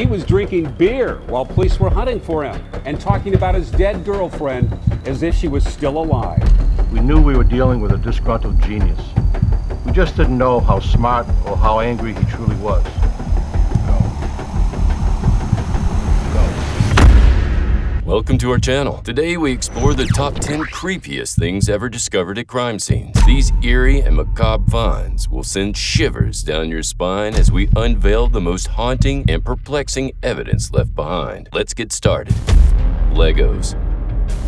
was drinking beer while police were hunting for him and talking about his dead girlfriend as if she was still alive. We knew we were dealing with a disgruntled genius. We just didn't know how smart or how angry he truly was. Welcome to our channel. Today we explore the top 10 creepiest things ever discovered at crime scenes. These eerie and macabre finds will send shivers down your spine as we unveil the most haunting and perplexing evidence left behind. Let's get started. Legos.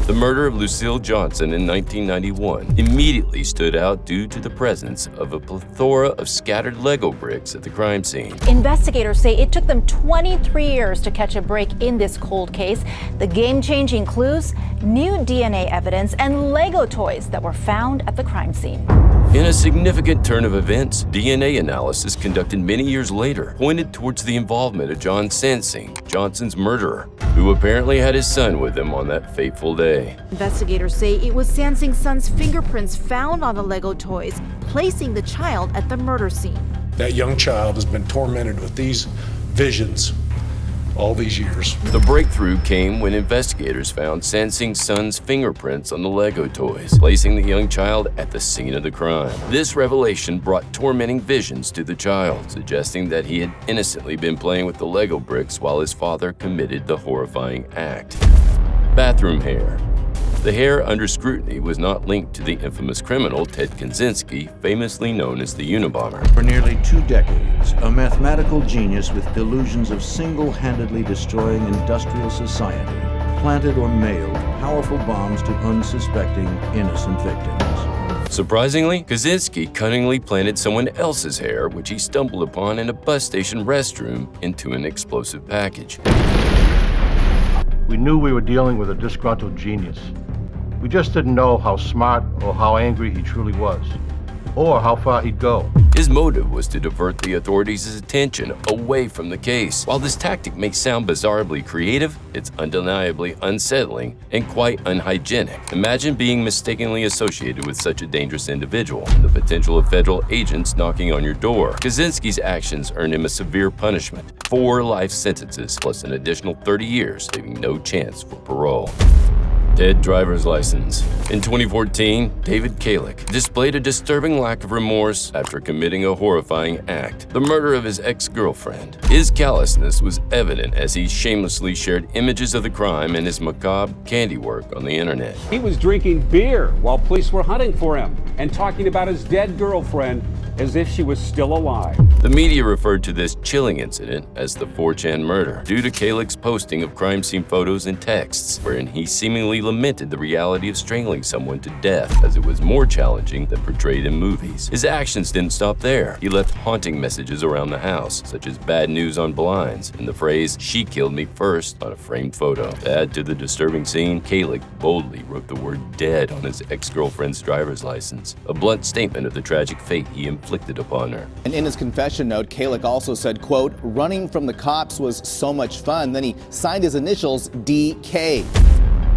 The murder of Lucille Johnson in 1991 immediately stood out due to the presence of a plethora of scattered Lego bricks at the crime scene. Investigators say it took them 23 years to catch a break in this cold case. The game-changing clues, new DNA evidence, and Lego toys that were found at the crime scene. In a significant turn of events, DNA analysis conducted many years later pointed towards the involvement of John Sansing, Johnson's murderer, who apparently had his son with him on that fateful day. Investigators say it was Sansing's son's fingerprints found on the Lego toys, placing the child at the murder scene. That young child has been tormented with these visions all these years. The breakthrough came when investigators found Sansing's son's fingerprints on the Lego toys, placing the young child at the scene of the crime. This revelation brought tormenting visions to the child, suggesting that he had innocently been playing with the Lego bricks while his father committed the horrifying act. Bathroom hair. The hair under scrutiny was not linked to the infamous criminal Ted Kaczynski, famously known as the Unabomber. For nearly 2 decades, a mathematical genius with delusions of single-handedly destroying industrial society planted or mailed powerful bombs to unsuspecting, innocent victims. Surprisingly, Kaczynski cunningly planted someone else's hair, which he stumbled upon in a bus station restroom, into an explosive package. We knew we were dealing with a disgruntled genius. We just didn't know how smart or how angry he truly was, or how far he'd go. His motive was to divert the authorities' attention away from the case. While this tactic may sound bizarrely creative, it's undeniably unsettling and quite unhygienic. Imagine being mistakenly associated with such a dangerous individual and the potential of federal agents knocking on your door. Kaczynski's actions earned him a severe punishment, 4 life sentences plus an additional 30 years, leaving no chance for parole. Dead driver's license. In 2014, David Kalick displayed a disturbing lack of remorse after committing a horrifying act, the murder of his ex-girlfriend. His callousness was evident as he shamelessly shared images of the crime and his macabre handiwork on the internet. He was drinking beer while police were hunting for him and talking about his dead girlfriend as if she was still alive. The media referred to this chilling incident as the 4chan murder, due to Kalick's posting of crime scene photos and texts, wherein he seemingly lamented the reality of strangling someone to death, as it was more challenging than portrayed in movies. His actions didn't stop there. He left haunting messages around the house, such as bad news on blinds and the phrase, "She killed me first," on a framed photo. To add to the disturbing scene, Kalick boldly wrote the word dead on his ex-girlfriend's driver's license, a blunt statement of the tragic fate he inflicted upon her. And in his confession note, Kalick also said, quote, "Running from the cops was so much fun." Then he signed his initials DK.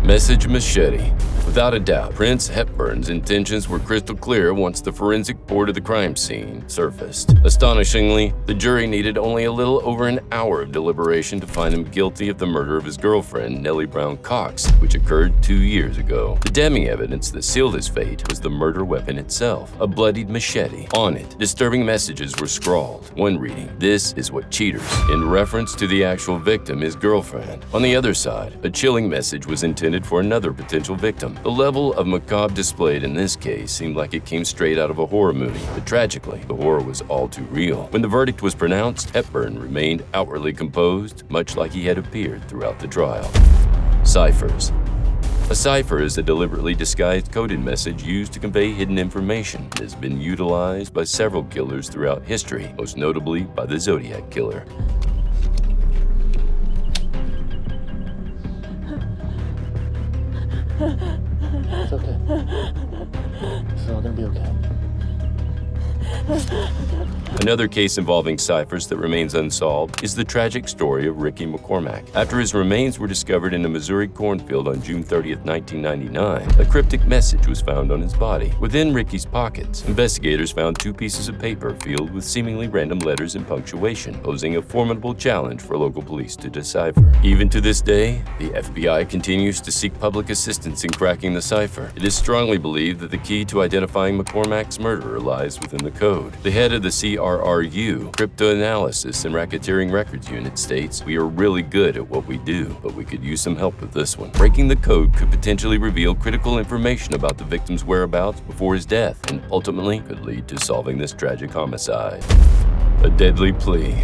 Message Machete. Without a doubt, Prince Hepburn's intentions were crystal clear once the forensic report of the crime scene surfaced. Astonishingly, the jury needed only a little over an hour of deliberation to find him guilty of the murder of his girlfriend, Nellie Brown Cox, which occurred 2 years ago. The damning evidence that sealed his fate was the murder weapon itself, a bloodied machete. On it, disturbing messages were scrawled. One reading, "This is what cheaters," in reference to the actual victim, his girlfriend. On the other side, a chilling message was intended for another potential victim. The level of macabre displayed in this case seemed like it came straight out of a horror movie, but tragically, the horror was all too real. When the verdict was pronounced, Hepburn remained outwardly composed, much like he had appeared throughout the trial. Ciphers. A cipher is a deliberately disguised coded message used to convey hidden information. It has been utilized by several killers throughout history, most notably by the Zodiac Killer. It's okay. It's all gonna be okay. Another case involving Ciphers that remains unsolved is the tragic story of Ricky McCormack. After his remains were discovered in a Missouri cornfield on June 30, 1999, a cryptic message was found on his body. Within Ricky's pockets, investigators found 2 pieces of paper filled with seemingly random letters and punctuation, posing a formidable challenge for local police to decipher. Even to this day, the FBI continues to seek public assistance in cracking the cipher. It is strongly believed that the key to identifying McCormack's murderer lies within the code. The head of the CRRU, Cryptanalysis and Racketeering Records Unit, states, "We are really good at what we do, but we could use some help with this one." Breaking the code could potentially reveal critical information about the victim's whereabouts before his death, and ultimately could lead to solving this tragic homicide. A deadly plea.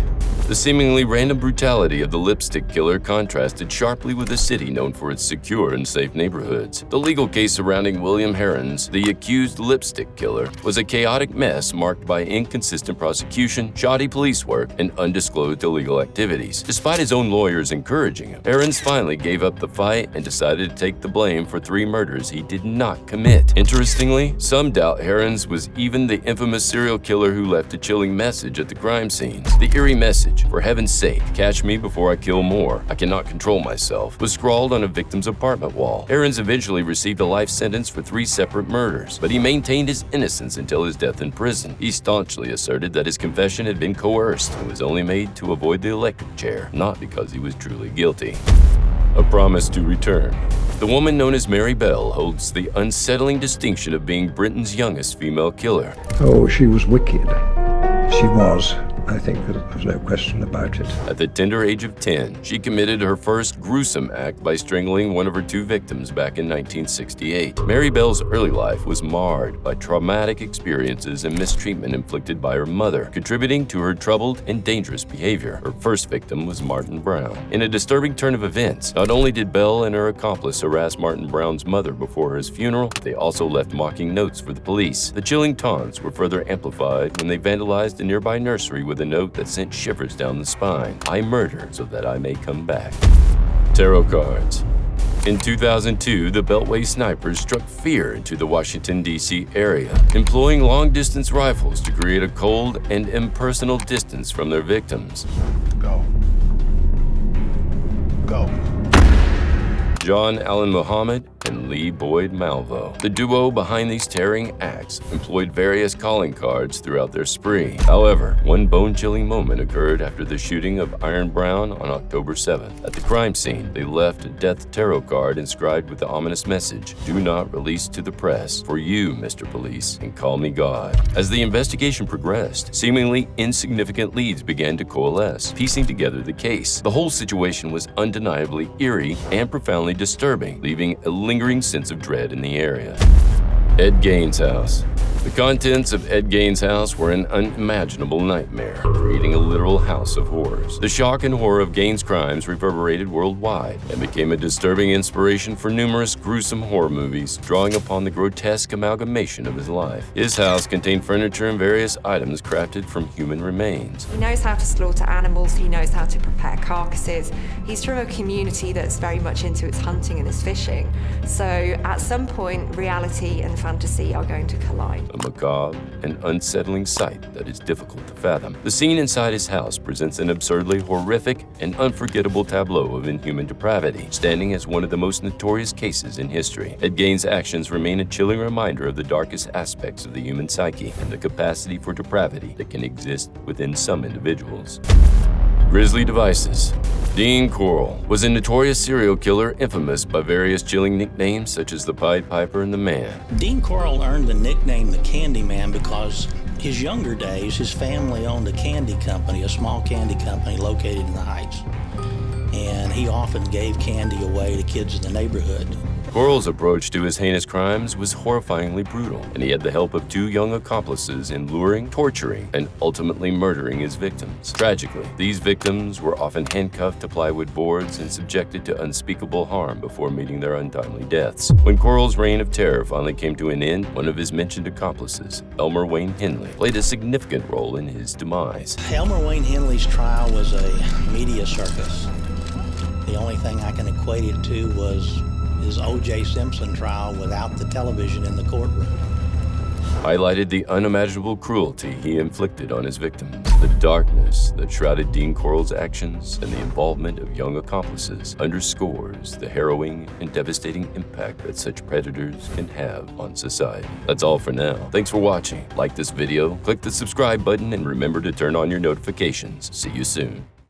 The seemingly random brutality of the lipstick killer contrasted sharply with a city known for its secure and safe neighborhoods. The legal case surrounding William Herons, the accused lipstick killer, was a chaotic mess marked by inconsistent prosecution, shoddy police work, and undisclosed illegal activities. Despite his own lawyers encouraging him, Herons finally gave up the fight and decided to take the blame for 3 murders he did not commit. Interestingly, some doubt Herons was even the infamous serial killer who left a chilling message at the crime scenes. The eerie message, "For heaven's sake, catch me before I kill more. I cannot control myself," was scrawled on a victim's apartment wall. Herons eventually received a life sentence for 3 separate murders, but he maintained his innocence until his death in prison. He staunchly asserted that his confession had been coerced and was only made to avoid the electric chair, not because he was truly guilty. A promise to return. The woman known as Mary Bell holds the unsettling distinction of being Britain's youngest female killer. Oh, she was wicked. She was. I think that there's no question about it. At the tender age of 10, she committed her first gruesome act by strangling one of her 2 victims back in 1968. Mary Bell's early life was marred by traumatic experiences and mistreatment inflicted by her mother, contributing to her troubled and dangerous behavior. Her first victim was Martin Brown. In a disturbing turn of events, not only did Bell and her accomplice harass Martin Brown's mother before his funeral, they also left mocking notes for the police. The chilling taunts were further amplified when they vandalized a nearby nursery with a note that sent shivers down the spine. "I murder so that I may come back." Tarot cards. In 2002, the Beltway snipers struck fear into the Washington, D.C. area, employing long-distance rifles to create a cold and impersonal distance from their victims. Go. Go. John Allen Muhammad and Lee Boyd Malvo. The duo behind these tearing acts employed various calling cards throughout their spree. However, one bone-chilling moment occurred after the shooting of Iron Brown on October 7th. At the crime scene, they left a death tarot card inscribed with the ominous message, "Do not release to the press. For you, Mr. Police, and call me God." As the investigation progressed, seemingly insignificant leads began to coalesce, piecing together the case. The whole situation was undeniably eerie and profoundly disturbing, leaving a lingering sense of dread in the area. Ed Gein's house. The contents of Ed Gein's house were an unimaginable nightmare, creating a literal house of horrors. The shock and horror of Gein's crimes reverberated worldwide and became a disturbing inspiration for numerous gruesome horror movies, drawing upon the grotesque amalgamation of his life. His house contained furniture and various items crafted from human remains. He knows how to slaughter animals, he knows how to prepare carcasses. He's from a community that's very much into its hunting and its fishing. So at some point, reality and fantasy are going to collide. A macabre and unsettling sight that is difficult to fathom. The scene inside his house presents an absurdly horrific and unforgettable tableau of inhuman depravity, standing as one of the most notorious cases in history. Ed Gein's actions remain a chilling reminder of the darkest aspects of the human psyche and the capacity for depravity that can exist within some individuals. Grizzly Devices. Dean Corll was a notorious serial killer infamous by various chilling nicknames such as the Pied Piper and the Man. Dean Corll earned the nickname the Candy Man because his younger days, his family owned a candy company, a small candy company located in the Heights. And he often gave candy away to kids in the neighborhood. Corll's approach to his heinous crimes was horrifyingly brutal, and he had the help of 2 young accomplices in luring, torturing, and ultimately murdering his victims. Tragically, these victims were often handcuffed to plywood boards and subjected to unspeakable harm before meeting their untimely deaths. When Corll's reign of terror finally came to an end, one of his mentioned accomplices, Elmer Wayne Henley, played a significant role in his demise. Elmer Wayne Henley's trial was a media circus. The only thing I can equate it to was his O.J. Simpson trial without the television in the courtroom. highlighted the unimaginable cruelty he inflicted on his victims. The darkness that shrouded Dean Corll's actions and the involvement of young accomplices underscores the harrowing and devastating impact that such predators can have on society. That's all for now. Thanks for watching. Like this video, click the subscribe button, and remember to turn on your notifications. See you soon.